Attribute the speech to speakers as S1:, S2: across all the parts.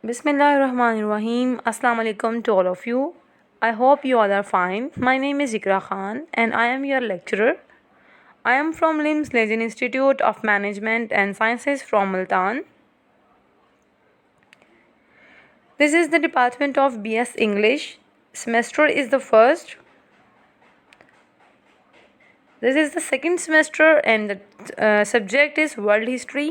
S1: Bismillahirrahmanirrahim. Assalamu alaikum to all of you. I hope you all are fine. My name is Ikra Khan and I am your lecturer. I am from LIMS Legend Institute of Management and Sciences from Multan. This is the department of BS English. Semester is the first. This is the second semester and the subject is World History.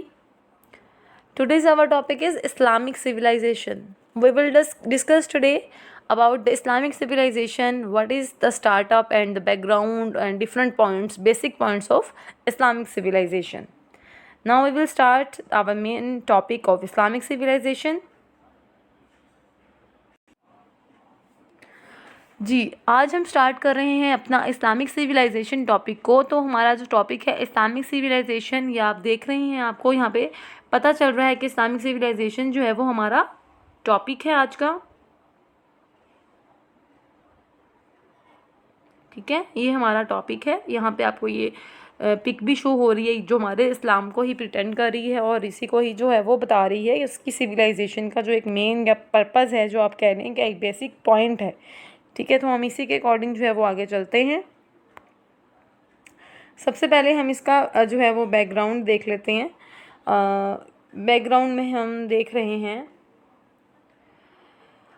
S1: Today's our topic is Islamic civilization. We will discuss today about the Islamic civilization, what is the startup and the background and different points, basic points of Islamic civilization. Now we will start our main topic of Islamic civilization. जी, आज हम start कर रहे हैं अपना Islamic civilisation topic को। तो हमारा जो टॉपिक है इस्लामिक सिविलाइजेशन, ये आप देख रहे हैं, आपको यहाँ पे पता चल रहा है कि इस्लामिक सिविलाइजेशन जो है वो हमारा टॉपिक है आज का। ठीक है, ये हमारा टॉपिक है। यहाँ पे आपको ये पिक भी शो हो रही है जो हमारे इस्लाम को ही प्रिटेंड कर रही है और इसी को ही जो है वो बता रही है इसकी सिविलाइजेशन का जो एक मेन या पर्पज़ है, जो आप कह रहे हैं कि एक बेसिक पॉइंट है। ठीक है, तो हम इसी के अकॉर्डिंग जो है वो आगे चलते हैं। सबसे पहले हम इसका जो है वो बैकग्राउंड देख लेते हैं। बैकग्राउंड में हम देख रहे हैं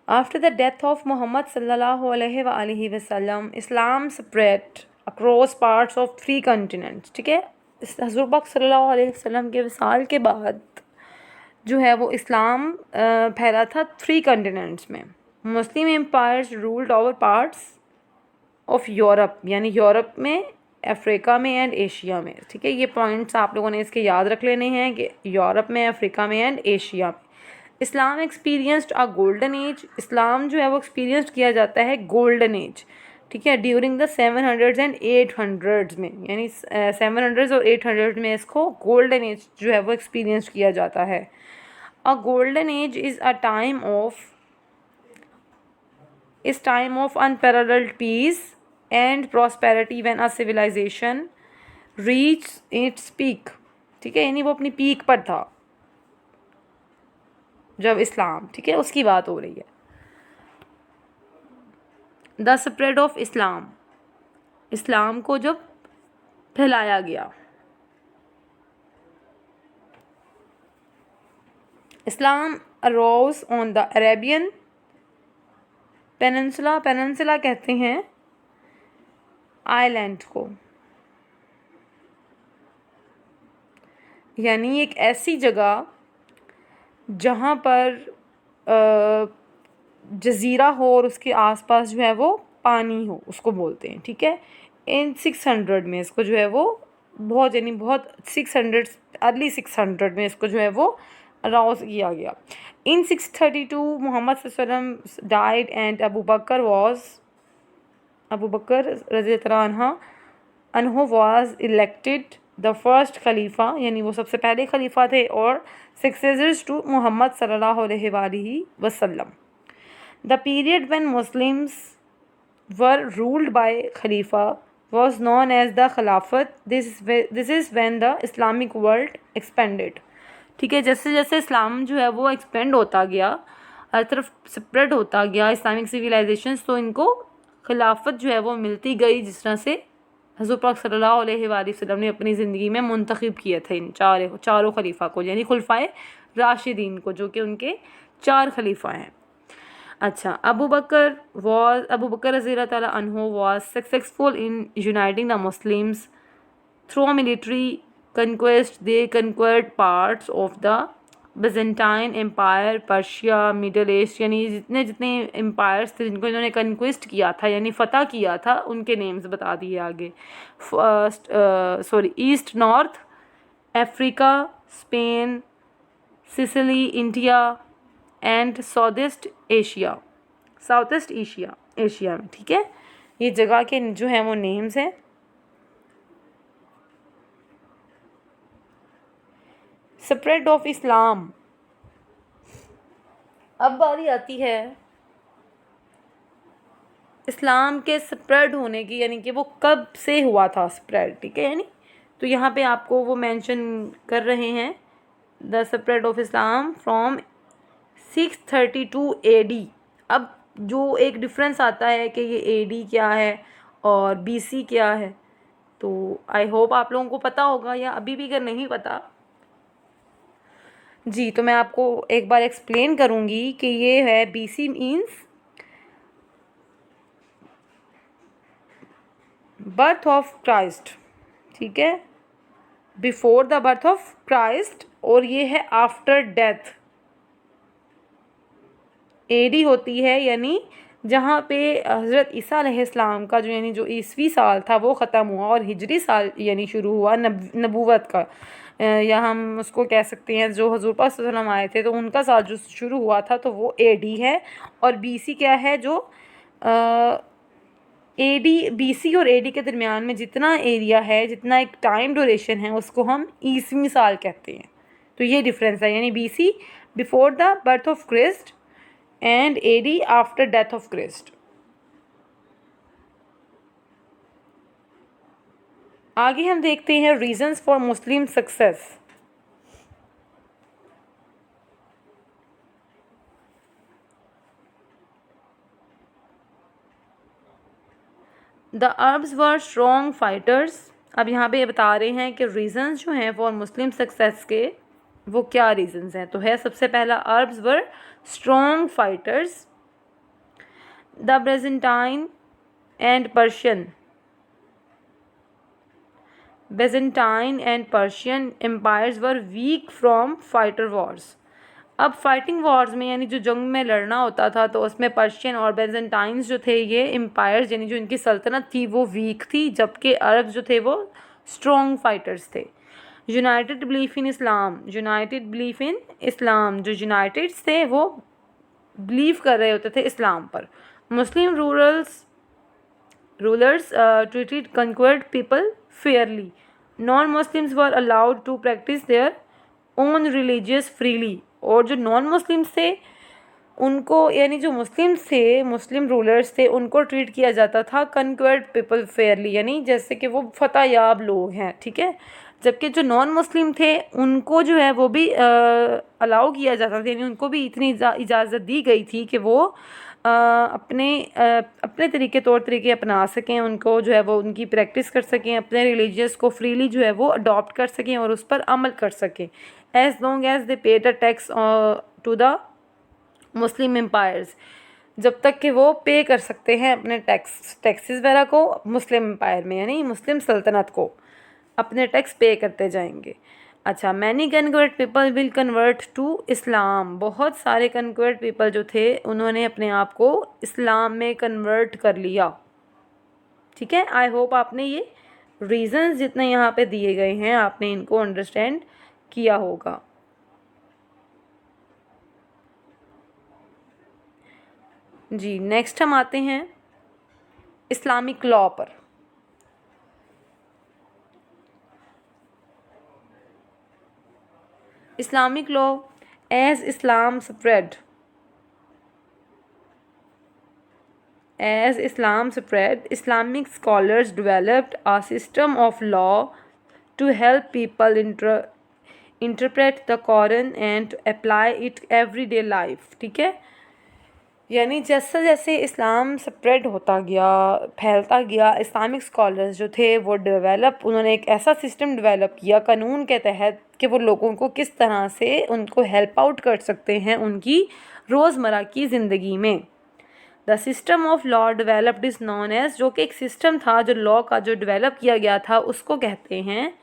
S1: after the death of Muhammad सल्लल्लाहु अलैहि वसल्लम Islam spread across parts of 3 continents. ठीक है, हज़रत पाक सल्लल्लाहु अलैहि वसल्लम के विसाल के बाद जो है वो इस्लाम फैला था 3 कॉन्टिनेंट्स में। Muslim empires ruled over parts of Europe, यानी यूरोप में, अफ्रीका में एंड एशिया में। ठीक है, ये पॉइंट्स आप लोगों ने इसके याद रख लेने हैं कि यूरोप में, अफ्रीका में एंड एशिया में। इस्लाम एक्सपीरियंस्ड अ गोल्डन एज, इस्लाम जो है वो एक्सपीरियंस किया जाता है गोल्डन एज। ठीक है, during the 700s and 800s में, यानी 700s और 800s में इसको गोल्डन एज जो है वो एक्सपीरियंस किया जाता है। अ golden age is a time of unparalleled peace and prosperity when a civilization reached its peak। ठीक है, यानी वो अपनी पीक पर था जब इस्लाम, ठीक है, उसकी बात हो रही है। द स्प्रेड ऑफ इस्लाम, इस्लाम को जब फैलाया गया। Islam arose on the Arabian peninsula, peninsula कहते हैं आइलैंड को, यानी एक ऐसी जगह जहाँ पर जज़ीरा हो और उसके आसपास जो है वो पानी हो, उसको बोलते हैं। ठीक है, इन 600 में इसको जो है वो बहुत, यानी बहुत 600 अर्ली 600 में इसको जो है वो अराउज किया गया। इन 632 मोहम्मद सल्लम डाइड एंड अबू बकर रज़ी अल्लाह अन्हु वाज इलेक्टेड द फर्स्ट खलीफा, यानी वो सबसे पहले खलीफा थे और सक्सेसर्स टू मोहम्मद सल्लल्लाहु अलैहि वसल्लम। The period when Muslims were ruled by Khalifa was known as the खिलाफत। This is when the Islamic world expanded. ठीक है, जैसे जैसे इस्लाम जो है वो एक्सपेंड होता गया, हर तरफ स्प्रेड होता गया इस्लामिक सिविलाइजेशन, तो इनको खिलाफत जो है वो मिलती गई, जिस तरह से हज़रत पाक सल्लल्लाहु अलैहि वसल्लम ने अपनी ज़िंदगी में मुंतखब किए थे इन चारों खलीफा को, यानी खुलफाए राशिदीन को, जो कि उनके 4 खलीफा हैं। अच्छा, अबू बकर रज़ी अल्लाह अन्हु was successful in uniting the Muslims through a military conquest। They conquered parts of the Byzantine Empire, Persia, middle east, यानी जितने जितने एम्पायर्स थे जिनको इन्होंने कन्क्वेस्ट किया था, यानी फ़तह किया था, उनके नेम्स बता दिए आगे। East, north Africa, Spain, Sicily, India and south east Asia में। ठीक है, ये जगह के जो हैं वो नेम्स हैं। स्प्रेड ऑफ इस्लाम, अब बारी आती है इस्लाम के स्प्रेड होने की, यानी कि वो कब से हुआ था स्प्रेड। ठीक है, यानी तो यहाँ पे आपको वो मेंशन कर रहे हैं the spread of Islam from 632 AD। अब जो एक डिफरेंस आता है कि ये AD क्या है और BC क्या है, तो आई होप आप लोगों को पता होगा, या अभी भी अगर नहीं पता जी तो मैं आपको एक बार एक्सप्लेन करूँगी कि ये है BC means birth of Christ, ठीक है, before the birth of Christ, और ये है आफ्टर डेथ। AD होती है यानी जहाँ पे हज़रत ईसा अलैहिस्सलाम का जो यानी जो ईसवी साल था वो ख़त्म हुआ, और हिजरी साल यानी शुरू हुआ नबूवत का, या हम उसको कह सकते हैं जो हजूर पाक सल्लल्लाहु अलैहि वसल्लम आए थे तो उनका साल जो शुरू हुआ था तो वो AD है। और BC क्या है, जो BC और AD के दरमियान में जितना एरिया है, जितना एक टाइम ड्यूरेशन है, उसको हम ईसवी साल कहते हैं। तो ये डिफरेंस है, यानी BC before the birth of Christ and AD after death of Christ. आगे हम देखते हैं reasons for Muslim success. The Arabs were strong fighters. अब यहाँ पे ये बता रहे हैं कि रीजंस जो हैं फॉर मुस्लिम सक्सेस के वो क्या रीजंस हैं। तो है सबसे पहला, Arabs were strong fighters. The Byzantine and Persian empires were weak from fighter wars. अब फाइटिंग वॉर्स में यानी जो जंग में लड़ना होता था तो उसमें पर्शियन और बेजेंटाइंस जो थे ये एम्पायर्स यानी जो इनकी सल्तनत थी वो वीक थी, जबकि अरब जो थे वो स्ट्रॉन्ग फाइटर्स थे। यूनाइटेड बिलीफ इन इस्लाम। जो यूनाइटेड थे वो बिलीव कर रहे होते थे इस्लाम पर। Muslim rulers treated conquered people fairly. Non Muslims were allowed to practice their own religious freely. और जो नॉन मुस्लिम्स थे उनको यानी जो मुस्लिम्स थे, मुस्लिम रूलर्स थे, उनको ट्रीट किया जाता था कन्क्वर्ड पीपल फेयरली, यानी जैसे कि वो फतह याब लोग हैं, ठीक है। जबकि जो नॉन मुस्लिम थे उनको जो है वो भी अलाउ किया जाता था, यानी उनको भी इतनी इजाज़त दी गई थी कि वो अपने तरीके तौर तरीके अपना सकें, उनको जो है वो उनकी प्रैक्टिस कर सकें, अपने रिलीजियस को फ्रीली जो है वो अडॉप्ट कर सकें और उस पर अमल कर सकें, as long as they paid a tax to the Muslim empires, जब तक कि वो पे कर सकते हैं अपने टैक्सेस वगैरह को मुस्लिम एम्पायर में, यानी मुस्लिम सल्तनत को अपने टैक्स पे करते जाएंगे। अच्छा, many convert people will convert to Islam. बहुत सारे कन्वर्ट पीपल जो थे उन्होंने अपने आप को इस्लाम में कन्वर्ट कर लिया, ठीक है। आई होप आपने ये रीजंस जितने यहाँ पे दिए गए हैं आपने इनको अंडरस्टैंड किया होगा। जी नेक्स्ट हम आते हैं इस्लामिक लॉ पर। Islamic law as Islam spread Islamic scholars developed a system of law to help people interpret the Quran and apply it everyday life, ठीक है। यानी जैसे जैसे इस्लाम स्प्रेड होता गया, फैलता गया, इस्लामिक स्कॉलर्स जो थे वो उन्होंने एक ऐसा सिस्टम डेवलप किया कानून के तहत कि वो लोगों को किस तरह से उनको हेल्प आउट कर सकते हैं उनकी रोज़मर्रा की ज़िंदगी में। The system of law developed is known as, जो कि एक सिस्टम था जो लॉ का जो डेवलप किया गया था उसको कहते हैं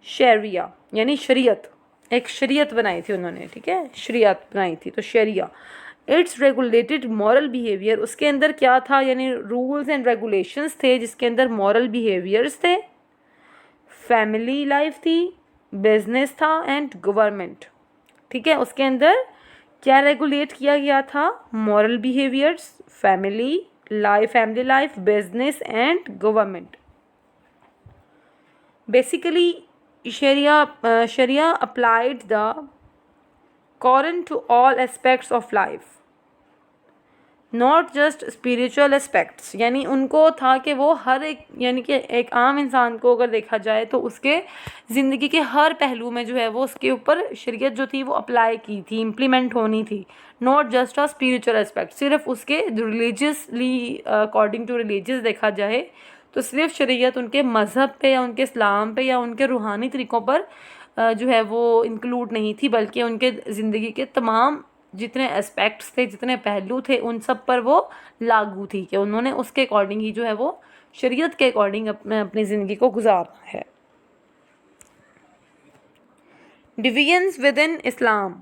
S1: शरिया, यानी शरीयत। एक शरीयत बनाई थी उन्होंने, ठीक है, शरीयत बनाई थी तो शरिया। इट्स रेगुलेटेड मॉरल बिहेवियर, उसके अंदर क्या था, यानी रूल्स एंड रेगुलेशंस थे जिसके अंदर मॉरल बिहेवियर्स थे, फैमिली लाइफ थी, बिजनेस था एंड गवर्नमेंट, ठीक है। उसके अंदर क्या रेगुलेट किया गया था, moral behaviours, family life, business and government. Basically Sharia applied the Quran to all aspects of life, not just spiritual aspects, यानी उनको था कि वो हर एक, यानी कि एक आम इंसान को अगर देखा जाए तो उसके ज़िंदगी के हर पहलू में जो है वो उसके ऊपर शरीयत जो थी वो अप्लाई की थी, इम्प्लीमेंट होनी थी। Not just a spiritual aspect, सिर्फ उसके रिलीजियसली अकॉर्डिंग टू रिलीजियस देखा जाए तो सिर्फ शरीयत उनके मज़हब पे या उनके इस्लाम पे या उनके रूहानी तरीक़ों पर जो है वो इंक्लूड नहीं थी, बल्कि उनके ज़िंदगी के तमाम जितने एस्पेक्ट्स थे, जितने पहलू थे, उन सब पर वो लागू थी कि उन्होंने उसके अकॉर्डिंग ही जो है वो शरीयत के अकॉर्डिंग अपनी ज़िंदगी को गुजारना है। डिवीजन्स विद इन इस्लाम।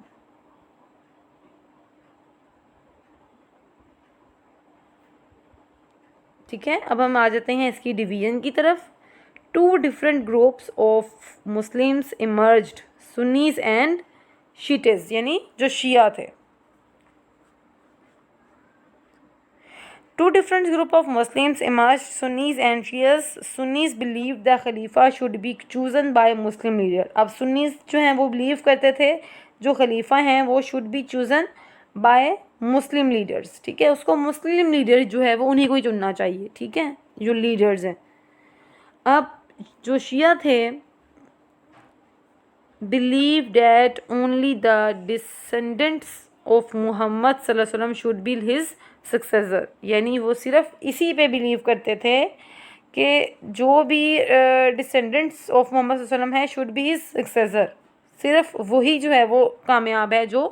S1: ठीक है, अब हम आ जाते हैं इसकी डिवीजन की तरफ। Two different groups of Muslims emerged, Sunnis and Shiites, यानी जो शिया थे। Two different group of Muslims emerged, Sunnis and Shias. Sunnis believed the Khalifa should be chosen by Muslim leader. अब सुन्नीस जो हैं वो बिलीव करते थे जो खलीफा हैं वो should be chosen bye Muslim leaders. ठीक है, उसको मुस्लिम लीडर जो है वो उन्हीं को ही चुनना चाहिए। ठीक है, जो लीडर्स हैं। अब जो शिया थे believe that only the descendants of Muhammad सल्लल्लाहु अलैहि वसल्लम शुड बी हिज सक्सेसर, यानी वो सिर्फ इसी पे बिलीव करते थे कि जो भी डिसेंडेंट्स ऑफ मोहम्मद सल्लल्लाहु अलैहि वसल्लम है शुड बी हिज सक्सेसर, सिर्फ वही जो है वो कामयाब है जो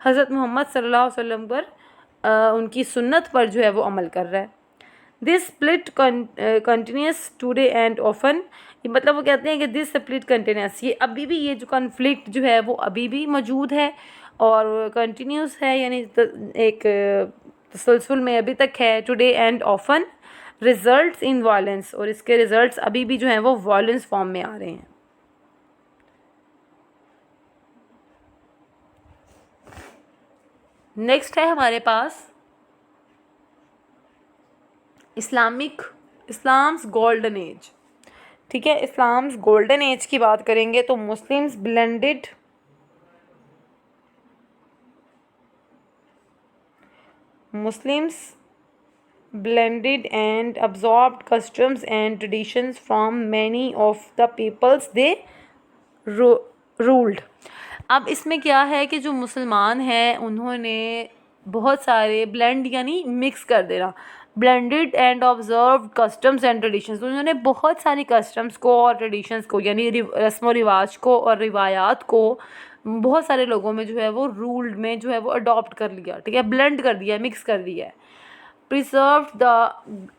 S1: हज़रत मोहम्मद सल्लल्लाहु अलैहि वसल्लम पर उनकी सुन्नत पर जो है वो अमल कर रहा है। This split continuous today and often, मतलब वो कहते हैं कि दिस स्प्लिट कंटिन्यूस, ये अभी भी ये जो कन्फ्लिक्ट जो है वो अभी भी मौजूद है और कंटिन्यूस है, यानी एक तसलसल में अभी तक है। Today and often results in violence, और इसके रिजल्ट्स अभी भी जो हैं वो वायलेंस फॉर्म में आ रहे हैं। नेक्स्ट है हमारे पास इस्लाम्स गोल्डन एज। ठीक है, इस्लाम्स गोल्डन एज की बात करेंगे तो Muslims blended and absorbed customs and traditions from many of the peoples they ruled। अब इसमें क्या है कि जो मुसलमान हैं उन्होंने बहुत सारे ब्लेंड यानी मिक्स कर देना, blended and observe customs and traditions, उन्होंने बहुत सारी कस्टम्स को और ट्रेडिशंस को यानी रस्म व रिवाज को और रिवायात को बहुत सारे लोगों में जो है वो रूल्ड में जो है वो अडॉप्ट कर लिया। ठीक है, ब्लेंड कर दिया, मिक्स कर दिया है। प्रिजर्व द,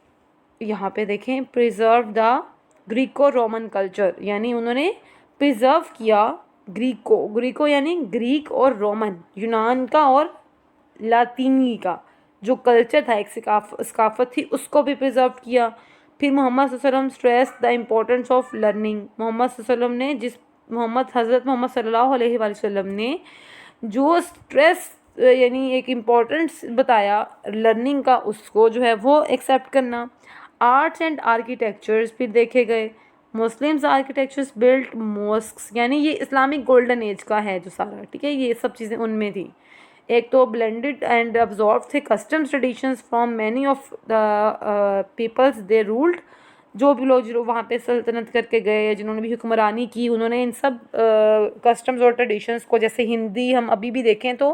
S1: यहाँ पे देखें, preserve the Greco Roman culture, यानी उन्होंने प्रिजर्व किया ग्रीको यानी ग्रीक और रोमन, यूनान का और लातीनी का जो कल्चर था, एक सकाफत थी, उसको भी प्रिजर्व किया। फिर मोहम्मद सल्लल्लाहु अलैहि वसल्लम stress the importance of learning, Muhammad सल्लल्लाहु अलैहि वसल्लम ने हज़रत मोहम्मद सल्लल्लाहु अलैहि वसल्लम ने जो स्ट्रेस यानी एक इम्पोर्टेंस बताया लर्निंग का, उसको जो है वो एक्सेप्ट करना। आर्ट्स एंड आर्किटेक्चर्स फिर देखे गए। मुस्लिम्स आर्किटेक्चर्स बिल्ट मॉस्क्स, यानी ये इस्लामिक गोल्डन एज का है जो सारा। ठीक है, ये सब चीज़ें उनमें थी। एक तो ब्लेंडेड एंड अब्जॉर्ब थे customs traditions from many of the peoples they ruled, जो भी लोग जो वहाँ पे सल्तनत करके गए, जिन्होंने भी हुक्मरानी की, उन्होंने इन सब कस्टम्स और ट्रेडिशंस को, जैसे हिंदी हम अभी भी देखें तो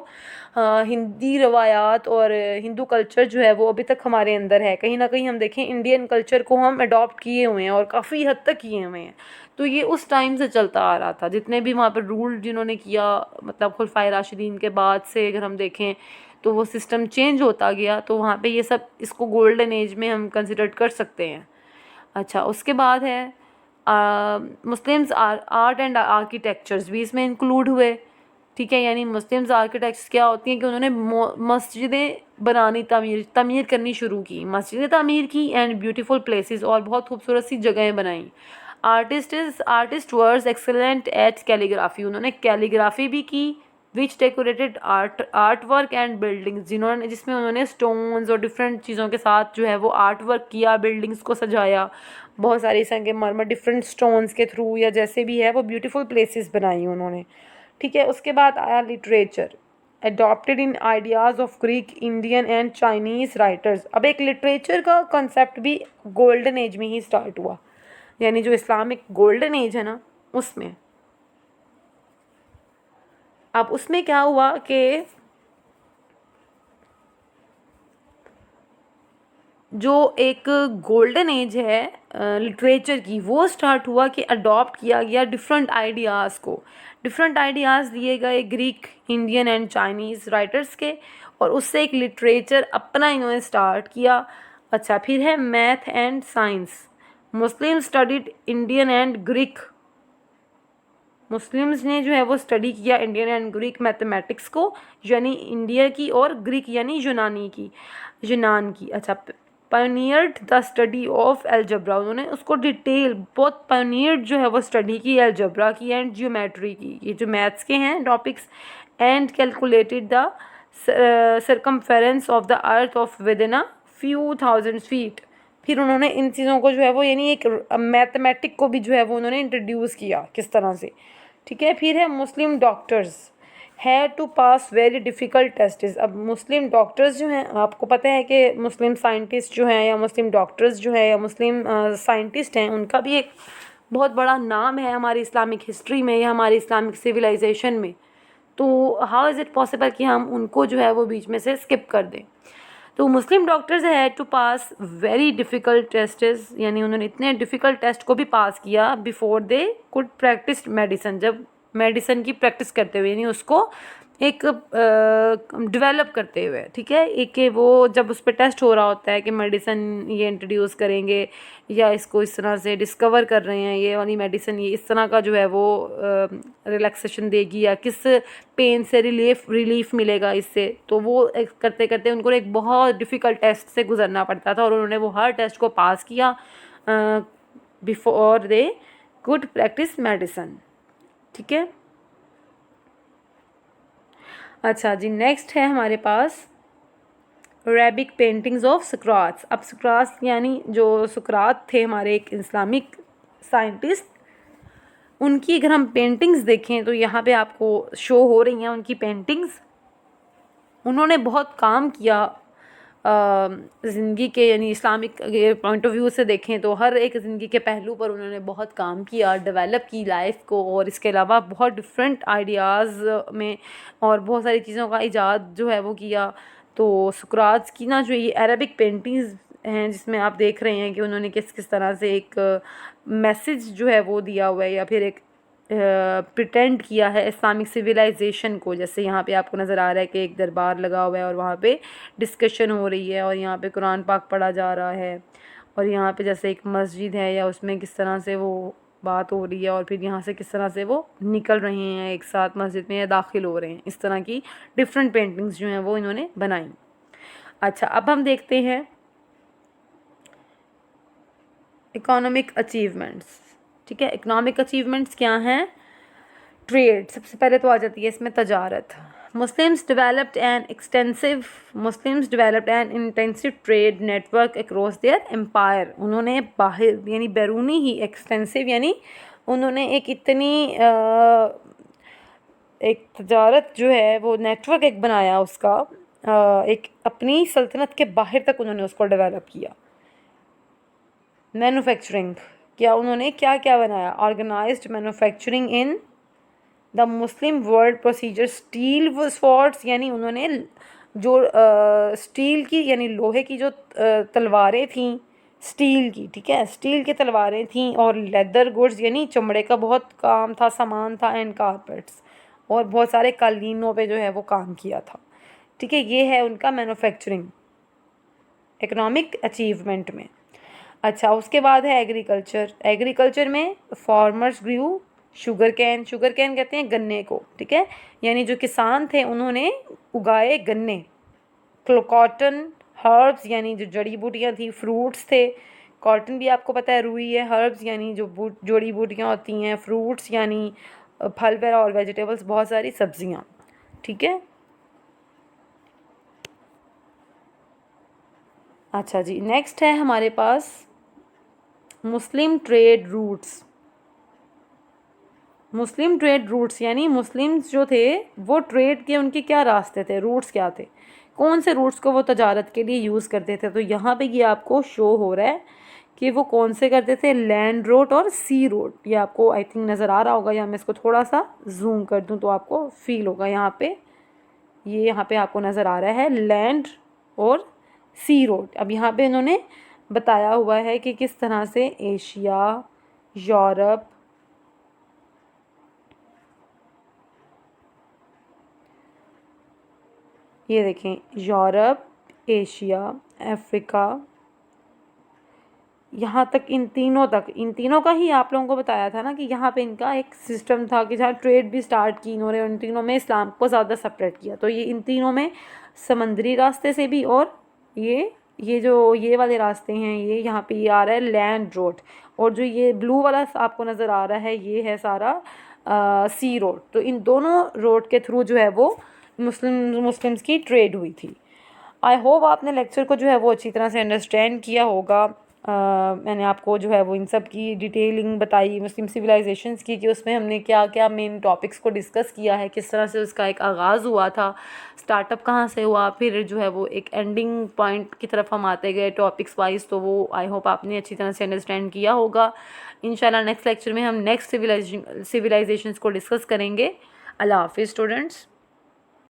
S1: हिंदी रवायात और हिंदू कल्चर जो है वो अभी तक हमारे अंदर है। कहीं ना कहीं हम देखें इंडियन कल्चर को हम अडॉप्ट किए हुए हैं और काफ़ी हद तक किए हुए हैं। तो ये उस टाइम से चलता आ रहा था, जितने भी वहाँ पर रूल जिन्होंने किया, मतलब खुलफाए राशिदीन के बाद से अगर हम देखें तो वो सिस्टम चेंज होता गया, तो वहाँ पे ये सब इसको गोल्डन एज में हम कंसिडर कर सकते हैं। अच्छा, उसके बाद है मुस्लिम्स आर्ट एंड आर्किटेक्चर्स भी इसमें इंक्लूड हुए। ठीक है, यानी मुस्लिम्स आर्किटेक्ट्स क्या होती हैं कि उन्होंने मस्जिदें बनानी, तमीर करनी शुरू की, मस्जिदें तमीर की एंड ब्यूटीफुल प्लेसेस, और बहुत खूबसूरत सी जगहें बनाई। Artist were excellent at calligraphy, उन्होंने कैलीग्राफी भी की। Which decorated art work and buildings, जिसमें उन्होंने स्टोन्स और डिफरेंट चीज़ों के साथ जो है वो आर्ट वर्क किया, बिल्डिंग्स को सजाया, बहुत सारे संगमरमर डिफरेंट स्टोन्स के थ्रू या जैसे भी है वो ब्यूटीफुल प्लेसेस बनाई उन्होंने। ठीक है, उसके बाद आया literature. adopted in ideas of Greek, Indian and Chinese writers. अब एक लिटरेचर का कंसेप्ट भी गोल्डन एज में ही स्टार्ट हुआ, यानी जो इस्लामिक गोल्डन एज है ना उसमें। अब उसमें क्या हुआ कि जो एक गोल्डन एज है लिटरेचर की, वो स्टार्ट हुआ कि अडॉप्ट किया गया डिफरेंट आइडियाज़ को। डिफरेंट आइडियाज़ दिए गए Greek, Indian and Chinese writers के, और उससे एक लिटरेचर अपना इन्होंने स्टार्ट किया। अच्छा, फिर है math and science. Muslim studied Indian and Greek. Muslims ने जो है वो स्टडी किया इंडियन एंड ग्रीक मैथमेटिक्स को, यानी इंडिया की, और ग्रीक यानी यूनान की। अच्छा, पायोनियर्ड द स्टडी ऑफ एलजब्रा। उन्होंने उसको डिटेल बहुत पायोनियर्ड जो है वो स्टडी की एलजब्रा की एंड जियोमेट्री की, ये जो मैथ्स के हैं topics. And calculated the circumference of the earth of with in a few thousand feet. फिर उन्होंने इन चीज़ों को जो है वो, यानी एक मैथमेटिक को भी जो है वो उन्होंने इंट्रोड्यूस किया किस तरह से। ठीक है, फिर है Muslim doctors had to pass very difficult test. अब मुस्लिम डॉक्टर्स जो हैं, आपको पता है कि मुस्लिम साइंटिस्ट जो हैं या मुस्लिम डॉक्टर्स जो हैं या मुस्लिम साइंटिस्ट हैं, उनका भी एक बहुत बड़ा नाम है हमारी इस्लामिक हिस्ट्री में या हमारी इस्लामिक सिविलाइजेशन में। तो हाउ इज़ इट पॉसिबल कि हम उनको जो है वो बीच में से स्किप कर दें। तो Muslim doctors had to pass very difficult tests, यानी उन्होंने इतने डिफ़िकल्ट टेस्ट को भी पास किया before they could practise medicine. जब मेडिसिन की प्रैक्टिस करते हुए, यानी उसको एक डेवलप करते हुए। ठीक है, एक वो जब उस पर टेस्ट हो रहा होता है कि मेडिसिन ये इंट्रोड्यूस करेंगे या इसको इस तरह से डिस्कवर कर रहे हैं, ये वाली मेडिसिन ये इस तरह का जो है वो रिलैक्सेशन देगी या किस पेन से रिलीफ मिलेगा इससे, तो वो करते करते उनको एक बहुत डिफ़िकल्ट टेस्ट से गुजरना पड़ता था, और उन्होंने वो हर टेस्ट को पास किया before they could practise medicine. ठीक है, अच्छा जी, नेक्स्ट है हमारे पास अरेबिक पेंटिंग्स ऑफ सुकरात। अब सुकरात यानी जो सुकरात थे हमारे एक इस्लामिक साइंटिस्ट, उनकी अगर हम पेंटिंग्स देखें तो यहाँ पे आपको शो हो रही हैं उनकी पेंटिंग्स। उन्होंने बहुत काम किया ज़िंदगी के, यानी इस्लामिक पॉइंट ऑफ व्यू से देखें तो हर एक ज़िंदगी के पहलू पर उन्होंने बहुत काम किया, डेवलप की लाइफ को, और इसके अलावा बहुत डिफरेंट आइडियाज़ में और बहुत सारी चीज़ों का इजाद जो है वो किया। तो सुकरात की ना जो ये अरबिक पेंटिंग्स हैं, जिसमें आप देख रहे हैं कि उन्होंने किस किस तरह से एक मैसेज जो है वो दिया हुआ है या फिर एक प्रिटेंड किया है इस्लामिक सिविलाइजेशन को। जैसे यहाँ पे आपको नज़र आ रहा है कि एक दरबार लगा हुआ है और वहाँ पे डिस्कशन हो रही है और यहाँ पे कुरान पाक पढ़ा जा रहा है, और यहाँ पे जैसे एक मस्जिद है या उसमें किस तरह से वो बात हो रही है, और फिर यहाँ से किस तरह से वो निकल रहे हैं एक साथ मस्जिद में या दाखिल हो रहे हैं। इस तरह की डिफरेंट पेंटिंग्स जो हैं वो इन्होंने बनाई। अच्छा, अब हम देखते हैं इकोनॉमिक अचीवमेंट्स। ठीक है, इकोनॉमिक अचीवमेंट्स क्या हैं? ट्रेड सबसे पहले तो आ जाती है इसमें तजारत। Muslims developed an intensive trade network across their empire. उन्होंने बाहर यानी बैरूनी ही, एक्सटेंसिव यानी उन्होंने एक इतनी एक तजारत जो है वो नेटवर्क एक बनाया उसका, एक अपनी सल्तनत के बाहर तक उन्होंने उसको डेवलप किया। मैन्युफैक्चरिंग, क्या उन्होंने क्या क्या बनाया? Organised manufacturing in the Muslim world procedure steel swords, यानी उन्होंने जो स्टील की यानी लोहे की जो तलवारें थीं स्टील की, ठीक है, स्टील की तलवारें थीं, और लेदर गुड्स यानी चमड़े का बहुत काम था, सामान था, एंड कारपेट्स, और बहुत सारे कालीनों पे जो है वो काम किया था। ठीक है, ये है उनका मैन्युफैक्चरिंग इकोनॉमिक अचीवमेंट में। अच्छा, उसके बाद है एग्रीकल्चर। एग्रीकल्चर में फार्मर्स ग्रू शुगर कैन कहते हैं गन्ने को। ठीक है, यानी जो किसान थे उन्होंने उगाए गन्ने। कॉटन, हर्ब्स यानी जो जड़ी बूटियाँ थी, फ्रूट्स थे। कॉटन भी आपको पता है रुई है, हर्ब्स यानी जो जड़ी बूटियाँ होती हैं, फ्रूट्स यानी फल वगैरह और वेजिटेबल्स, बहुत सारी सब्जियाँ। ठीक है, अच्छा जी, नेक्स्ट है हमारे पास मुस्लिम ट्रेड रूट्स। मुस्लिम ट्रेड रूट्स, यानी मुस्लिम्स जो थे वो ट्रेड के उनके क्या रास्ते थे, रूट्स क्या थे, कौन से रूट्स को वो तजारत के लिए यूज़ करते थे। तो यहाँ पे ये आपको शो हो रहा है कि वो कौन से करते थे, लैंड रोड और सी रोड। ये आपको आई थिंक नज़र आ रहा होगा, या मैं इसको थोड़ा सा जूम कर दूँ तो आपको फील होगा। यहाँ पे ये यहाँ पे आपको नज़र आ रहा है लैंड और सी रोड। अब यहाँ पे इन्होंने बताया हुआ है कि किस तरह से एशिया, यूरोप, ये देखें यूरोप, एशिया, अफ्रीका, यहाँ तक इन तीनों का ही आप लोगों को बताया था ना कि यहाँ पे इनका एक सिस्टम था कि जहाँ ट्रेड भी स्टार्ट की इन्होंने, उन तीनों में इस्लाम को ज़्यादा सेपरेट किया। तो ये इन तीनों में समंदरी रास्ते से भी, और ये जो ये वाले रास्ते हैं, ये यहाँ पे ये आ रहा है लैंड रोड, और जो ये ब्लू वाला आपको नज़र आ रहा है ये है सारा सी रोड। तो इन दोनों रोड के थ्रू जो है वो मुस्लिम्स की ट्रेड हुई थी। आई होप आपने लेक्चर को जो है वो अच्छी तरह से अंडरस्टैंड किया होगा। मैंने आपको जो है वो इन सब की डिटेलिंग बताई मुस्लिम सिविलाइजेशंस की, कि उसमें हमने क्या क्या मेन टॉपिक्स को डिस्कस किया है, किस तरह से उसका एक आगाज़ हुआ था, स्टार्टअप कहाँ से हुआ, फिर जो है वो एक एंडिंग पॉइंट की तरफ हम आते गए टॉपिक्स वाइज। तो वो आई होप आपने अच्छी तरह से अंडरस्टैंड किया होगा। इंशाल्लाह नेक्स्ट लेक्चर में हम नेक्स्ट सिविलाइजेशंस को डिस्कस करेंगे। अल्लाह हाफिज़ स्टूडेंट्स।